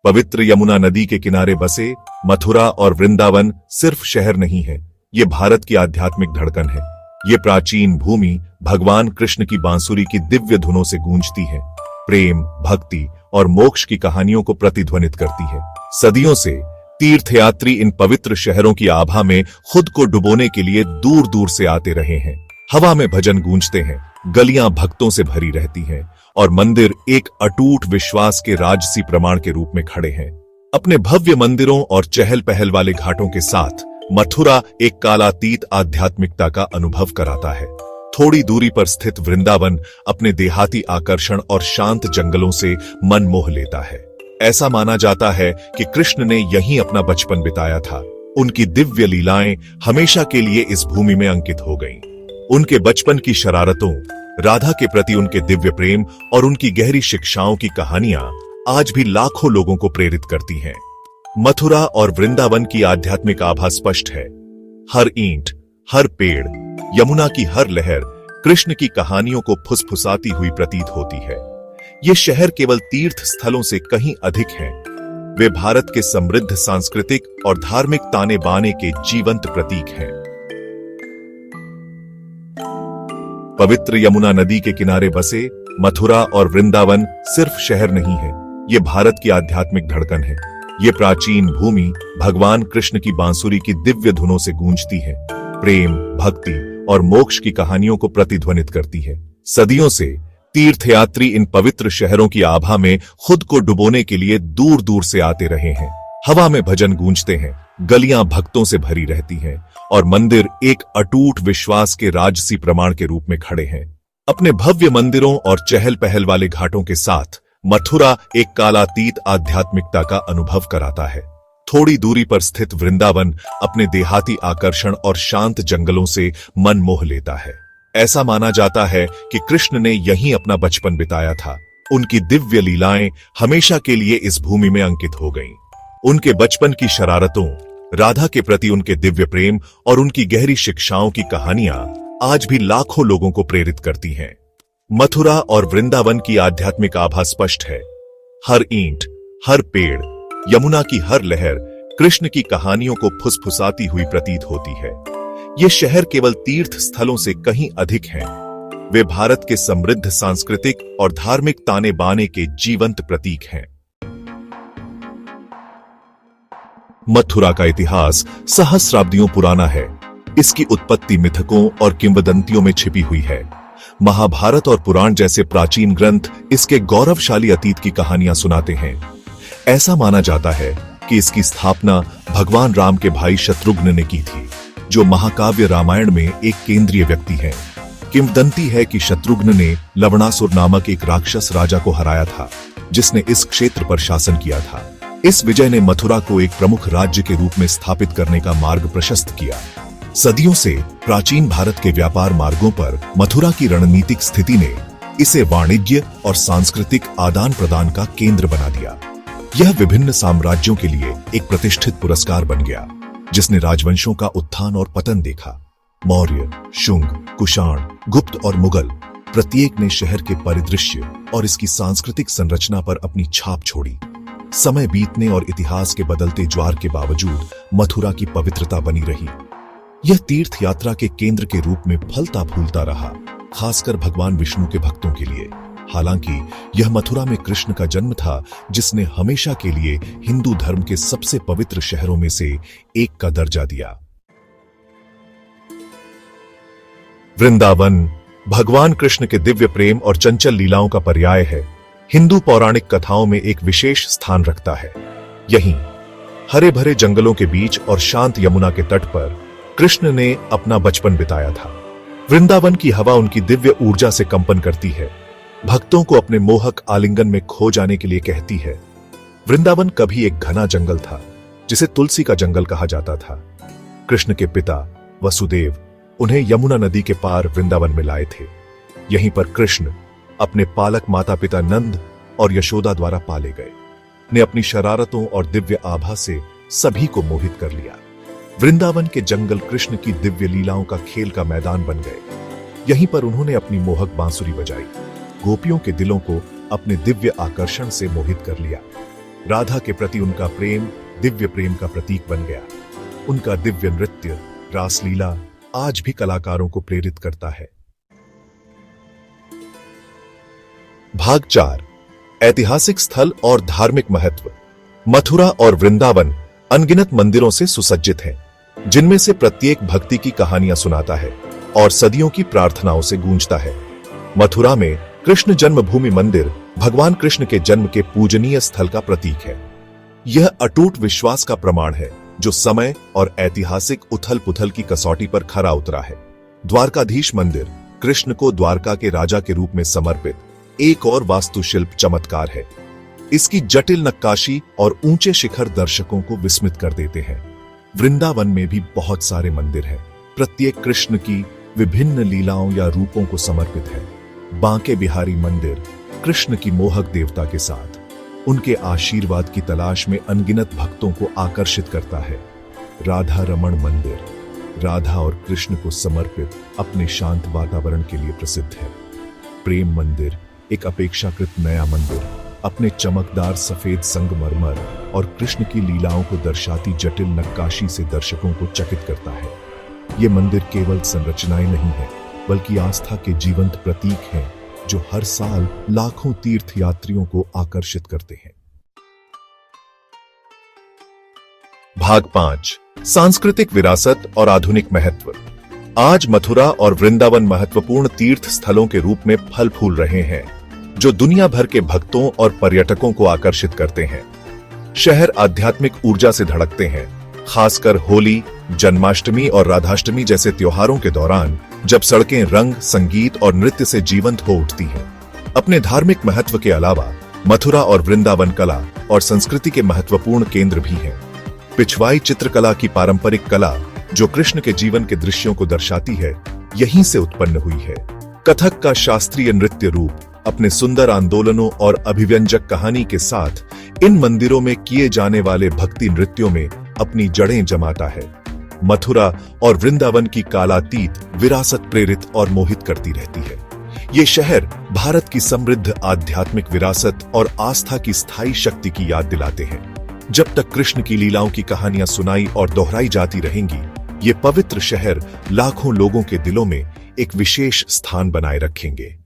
पवित्र यमुना नदी के किनारे बसे मथुरा और वृंदावन सिर्फ शहर नहीं है, ये भारत की आध्यात्मिक धड़कन है। ये प्राचीन भूमि भगवान कृष्ण की बांसुरी की दिव्य धुनों से गूंजती है, प्रेम, भक्ति और मोक्ष की कहानियों को प्रतिध्वनित करती है। सदियों से तीर्थयात्री इन पवित्र शहरों की आभा में खुद को डुबोने के लिए दूर दूर से आते रहे हैं। हवा में भजन गूंजते हैं, गलियां भक्तों से भरी रहती हैं और मंदिर एक अटूट विश्वास के राजसी प्रमाण के रूप में खड़े हैं। अपने भव्य मंदिरों और चहल पहल वाले घाटों के साथ मथुरा एक कालातीत आध्यात्मिकता का अनुभव कराता है। थोड़ी दूरी पर स्थित वृंदावन अपने देहाती आकर्षण और शांत जंगलों से मन मोह लेता है। ऐसा माना जाता है कि कृष्ण ने यहीं अपना बचपन बिताया था। उनकी दिव्य लीलाएं हमेशा के लिए इस भूमि में अंकित हो गईं। उनके बचपन की शरारतों, राधा के प्रति उनके दिव्य प्रेम और उनकी गहरी शिक्षाओं की कहानियां आज भी लाखों लोगों को प्रेरित करती हैं। मथुरा और वृंदावन की आध्यात्मिक आभा स्पष्ट है। हर ईंट, हर पेड़, यमुना की हर लहर कृष्ण की कहानियों को फुसफुसाती हुई प्रतीत होती है। ये शहर केवल तीर्थ स्थलों से कहीं अधिक हैं। वे भारत के समृद्ध सांस्कृतिक और धार्मिक ताने बाने के जीवंत प्रतीक हैं। पवित्र यमुना नदी के किनारे बसे मथुरा और वृंदावन सिर्फ शहर नहीं है, ये भारत की आध्यात्मिक धड़कन है। ये प्राचीन भूमि भगवान कृष्ण की बांसुरी की दिव्य धुनों से गूंजती है, प्रेम, भक्ति और मोक्ष की कहानियों को प्रतिध्वनित करती है। सदियों से तीर्थयात्री इन पवित्र शहरों की आभा में खुद को डुबोने के लिए दूर दूर से आते रहे हैं। हवा में भजन गूंजते हैं, गलियां भक्तों से भरी रहती हैं और मंदिर एक अटूट विश्वास के राजसी प्रमाण के रूप में खड़े हैं। अपने भव्य मंदिरों और चहल पहल वाले घाटों के साथ मथुरा एक कालातीत आध्यात्मिकता का अनुभव कराता है। थोड़ी दूरी पर स्थित वृंदावन अपने देहाती आकर्षण और शांत जंगलों से मन मोह लेता है। ऐसा माना जाता है कि कृष्ण ने यहीं अपना बचपन बिताया था। उनकी दिव्य लीलाएं हमेशा के लिए इस भूमि में अंकित हो गईं। उनके बचपन की शरारतों, राधा के प्रति उनके दिव्य प्रेम और उनकी गहरी शिक्षाओं की कहानियां आज भी लाखों लोगों को प्रेरित करती हैं। मथुरा और वृंदावन की आध्यात्मिक आभा स्पष्ट है। हर ईंट, हर पेड़, यमुना की हर लहर कृष्ण की कहानियों को फुसफुसाती हुई प्रतीत होती है। ये शहर केवल तीर्थ स्थलों से कहीं अधिक हैं। वे भारत के समृद्ध सांस्कृतिक और धार्मिक ताने बाने के जीवंत प्रतीक हैं। मथुरा का इतिहास सहस्राब्दियों पुराना है। इसकी उत्पत्ति मिथकों और किंवदंतियों में छिपी हुई है। महाभारत और पुराण जैसे प्राचीन ग्रंथ इसके गौरवशाली अतीत की कहानियां सुनाते हैं। ऐसा माना जाता है कि इसकी स्थापना भगवान राम के भाई शत्रुघ्न ने की थी, जो महाकाव्य रामायण में एक केंद्रीय व्यक्ति हैं। किंवदंती है कि शत्रुघ्न ने लवणासुर नामक एक राक्षस राजा को हराया था, जिसने इस क्षेत्र पर शासन किया था। इस विजय ने मथुरा को एक प्रमुख राज्य के रूप में स्थापित करने का मार्ग प्रशस्त किया। सदियों से प्राचीन भारत के व्यापार मार्गों पर मथुरा की रणनीतिक स्थिति ने इसे वाणिज्य और सांस्कृतिक आदान प्रदान का केंद्र बना दिया। यह विभिन्न साम्राज्यों के लिए एक प्रतिष्ठित पुरस्कार बन गया, जिसने राजवंशों का उत्थान और पतन देखा। मौर्य, शुंग, कुषाण, गुप्त और मुगल प्रत्येक ने शहर के परिदृश्य और इसकी सांस्कृतिक संरचना पर अपनी छाप छोड़ी। समय बीतने और इतिहास के बदलते ज्वार के बावजूद मथुरा की पवित्रता बनी रही। यह तीर्थ यात्रा के केंद्र के रूप में फलता फूलता रहा, खासकर भगवान विष्णु के भक्तों के लिए। हालांकि यह मथुरा में कृष्ण का जन्म था, जिसने हमेशा के लिए हिंदू धर्म के सबसे पवित्र शहरों में से एक का दर्जा दिया। वृंदावन भगवान कृष्ण के दिव्य प्रेम और चंचल लीलाओं का पर्याय है। हिंदू पौराणिक कथाओं में एक विशेष स्थान रखता है। यहीं हरे भरे जंगलों के बीच और शांत यमुना के तट पर कृष्ण ने अपना बचपन बिताया था। वृंदावन की हवा उनकी दिव्य ऊर्जा से कंपन करती है, भक्तों को अपने मोहक आलिंगन में खो जाने के लिए कहती है। वृंदावन कभी एक घना जंगल था, जिसे तुलसी का जंगल कहा जाता था। कृष्ण के पिता वसुदेव उन्हें यमुना नदी के पार वृंदावन में लाए थे। यहीं पर कृष्ण अपने पालक माता पिता नंद और यशोदा द्वारा पाले गए, ने अपनी शरारतों और दिव्य आभा से सभी को मोहित कर लिया। वृंदावन के जंगल कृष्ण की दिव्य लीलाओं का खेल का मैदान बन गए। यहीं पर उन्होंने अपनी मोहक बांसुरी बजाई, गोपियों के दिलों को अपने दिव्य आकर्षण से मोहित कर लिया। राधा के प्रति उनका प्रेम दिव्य प्रेम का प्रतीक बन गया। उनका दिव्य नृत्य रासलीला आज भी कलाकारों को प्रेरित करता है। भाग 4 ऐतिहासिक स्थल और धार्मिक महत्व। मथुरा और वृंदावन अनगिनत मंदिरों से सुसज्जित है, जिनमें से प्रत्येक भक्ति की कहानियां सुनाता है और सदियों की प्रार्थनाओं से गूंजता है। मथुरा में कृष्ण जन्मभूमि मंदिर भगवान कृष्ण के जन्म के पूजनीय स्थल का प्रतीक है। यह अटूट विश्वास का प्रमाण है जो समय और ऐतिहासिक उथल पुथल की कसौटी पर खरा उतरा है। द्वारकाधीश मंदिर कृष्ण को द्वारका के राजा के रूप में समर्पित एक और वास्तुशिल्प चमत्कार है। इसकी जटिल नक्काशी और ऊंचे शिखर दर्शकों को विस्मित कर देते हैं। वृंदावन में भी बहुत सारे मंदिर हैं, प्रत्येक कृष्ण की विभिन्न लीलाओं या रूपों को समर्पित है। बांके बिहारी मंदिर कृष्ण की मोहक देवता के साथ उनके आशीर्वाद की तलाश में अनगिनत भक्तों को आकर्षित करता है। राधा रमण मंदिर राधा और कृष्ण को समर्पित अपने शांत वातावरण के लिए प्रसिद्ध है। प्रेम मंदिर एक अपेक्षाकृत नया मंदिर अपने चमकदार सफेद संगमरमर और कृष्ण की लीलाओं को दर्शाती जटिल नक्काशी से दर्शकों को चकित करता है। ये मंदिर केवल संरचनाएं नहीं है, बल्कि आस्था के जीवंत प्रतीक हैं जो हर साल लाखों तीर्थयात्रियों को आकर्षित करते हैं। भाग 5 सांस्कृतिक विरासत और आधुनिक महत्व। आज मथुरा और वृंदावन महत्वपूर्ण तीर्थ स्थलों के रूप में फल फूल रहे हैं, जो दुनिया भर के भक्तों और पर्यटकों को आकर्षित करते हैं। शहर आध्यात्मिक ऊर्जा से धड़कते हैं, खासकर होली, जन्माष्टमी और राधाष्टमी जैसे त्योहारों के दौरान, जब सड़कें रंग, संगीत और नृत्य से जीवंत हो उठती हैं। अपने धार्मिक महत्व के अलावा मथुरा और वृंदावन कला और संस्कृति के महत्वपूर्ण केंद्र भी हैं। पिछवाई चित्रकला की पारंपरिक कला जो कृष्ण के जीवन के दृश्यों को दर्शाती है, यहीं से उत्पन्न हुई है। कथक का शास्त्रीय नृत्य रूप अपने सुंदर आंदोलनों और अभिव्यंजक कहानी के साथ इन मंदिरों में किए जाने वाले भक्ति नृत्यों में अपनी जड़ें जमाता है। मथुरा और वृंदावन की कालातीत विरासत प्रेरित और मोहित करती रहती है। ये शहर भारत की समृद्ध आध्यात्मिक विरासत और आस्था की स्थायी शक्ति की याद दिलाते हैं। जब तक कृष्ण की लीलाओं की कहानियां सुनाई और दोहराई जाती रहेंगी, ये पवित्र शहर लाखों लोगों के दिलों में एक विशेष स्थान बनाए रखेंगे।